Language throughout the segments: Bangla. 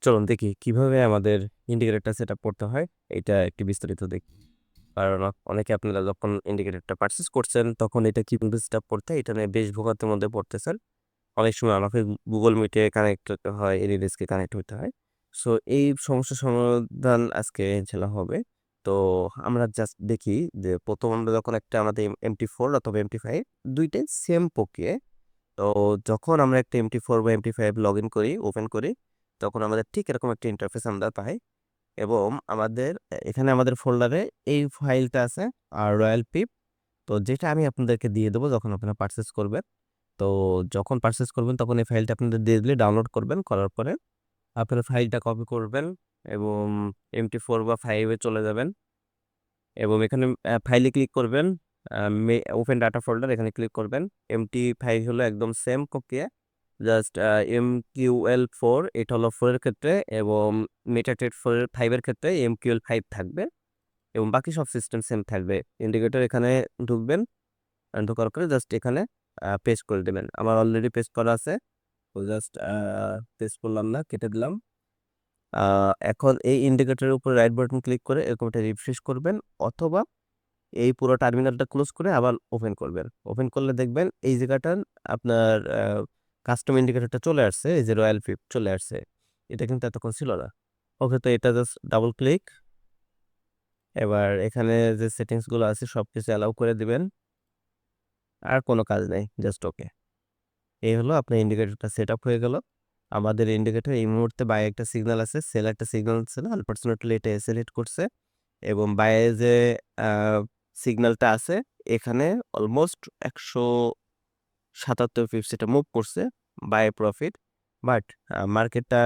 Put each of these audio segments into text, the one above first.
চলুন দেখি কিভাবে আমাদের ইন্ডিকেটরটা সেটআপ করতে হয়। এটা একটু বিস্তারিত দেখি। কারণ অনেকে আপনারা যখন ইন্ডিকেটরটা পারচেজ করছেন তখন এটা কিভাবে সেটআপ করতে হয় এটা নিয়ে বেশ ভোগান্তির মধ্যে পড়তেছেন। অনেক সময় আমাকে Google Meet এ কানেক্ট হতে হয়, AnyDesk এ কানেক্ট হতে হয়। সো এই সমস্যার সমাধান আজকে ইনশাআল্লাহ হবে। তো আমরা জাস্ট দেখি যে ১ম আমরা যখন একটা আমাদের MT4 অথবা MT5 ২ টাই সেম প্রক্রিয়ায়। তো যখন আমরা একটা MT4 বা MT5 লগইন করি, ওপেন করি, তখন আমাদের ঠিক এরকম একটা ইন্টারফেস আমরা পাই এবং আমাদের এখানে আমাদের ফোল্ডারে এই ফাইলটা আছে রয়্যাল পিপ। তো যেটা আমি আপনাদেরকে দিয়ে দেবো যখন আপনারা পারচেজ করবেন। তো যখন পারচেজ করবেন তখন এই ফাইলটা আপনাদের দিয়ে দিলে ডাউনলোড করবেন। করার পরে আপনারা ফাইলটা কপি করবেন এবং MT4 বা 5 এ চলে যাবেন এবং এখানে ফাইলে ক্লিক করবেন। আ ওপেন ডাটা ফোল্ডার এখানে ক্লিক করবেন। MT5 হলো একদম সেম প্রক্রিয়া। জাস্ট MQL4 এটা হলো 4 এর ক্ষেত্রে এবং মেটাটেড 5 এর ক্ষেত্রে MQL5 থাকবে এবং বাকি সব সিস্টেম সেম থাকবে। ইন্ডিকেটর এখানে ঢুকবেন। ঢোকার পরে জাস্ট এখানে পেস্ট করে দিবেন। আমার অলরেডি পেস্ট করা আছে। তো জাস্ট পেস্ট করলাম না, কেটে দিলাম। আ এখন এই ইন্ডিকেটরের উপরে রাইট বাটন ক্লিক করে এরকম একটা রিফ্রেশ করবেন অথবা এই পুরো টার্মিনালটা ক্লোজ করে আবার ওপেন করবেন। ওপেন করলে দেখবেন এই জায়গাটার আপনার কাস্টম ইন্ডিকেটরটা চলে আসছে। এই যে রয়্যাল পিপ চলে আসছে। এটা কিন্তু এতক্ষণ ছিল না। ওকে, তো এটা জাস্ট ডাবল ক্লিক। এবার এখানে যে সেটিংস গুলো আছে সবকিছু অ্যালাউ করে দিবেন। আর কোনো কাজ নাই। Just okay. এই হলো আপনার ইন্ডিকেটরটা সেটআপ হয়ে গেল। আমাদের ইন্ডিকেটর এই মুহূর্তে বায়ে একটা সিগন্যাল আছে, সেল একটা সিগন্যাল ছিল। আনফরচুনেটলি এটা এসএল হিট করছে এবং বায়ে যে আ সিগন্যালটা আছে এখানে অলমোস্ট ১৭৭ পিপস এটা মুভ করছে বাই প্রফিট। বাট মার্কেটটা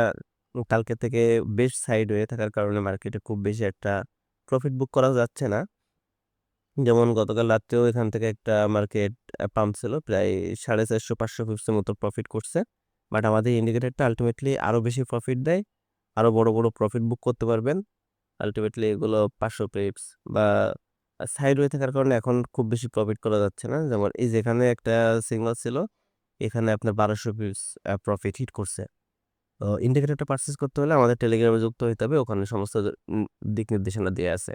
কালকে থেকে বেশ সাইডওয়ে থাকার কারণে মার্কেটে খুব বেশি একটা প্রফিট বুক করা যাচ্ছে না। যেমন গতকাল রাত্রেও এখান থেকে একটা মার্কেট পাম্প ছিল প্রায় ৪৫০-৫০০ পিপসের মতো প্রফিট করছে। বাট আমাদের ইন্ডিকেটরটা আল্টিমেটলি আরো বেশি প্রফিট দেয়। আরো বড়, বড় প্রফিট বুক করতে পারবেন। আল্টিমেটলি এগুলো ৫০০ পিপস বা সাইডওয়ে থাকার কারণে এখন খুব বেশি প্রফিট করা যাচ্ছে না। যেমন এই যে এখানে একটা সিগন্যাল ছিল, এখানে আপনার ১২০০ পিপস প্রফিট হিট করছে। তো ইন্ডিকেটরটা পারচেজ করতে হলে আমাদের টেলিগ্রামে যুক্ত হইতে হবে। ওখানে সমস্ত দিক নির্দেশনা দেয়া আছে।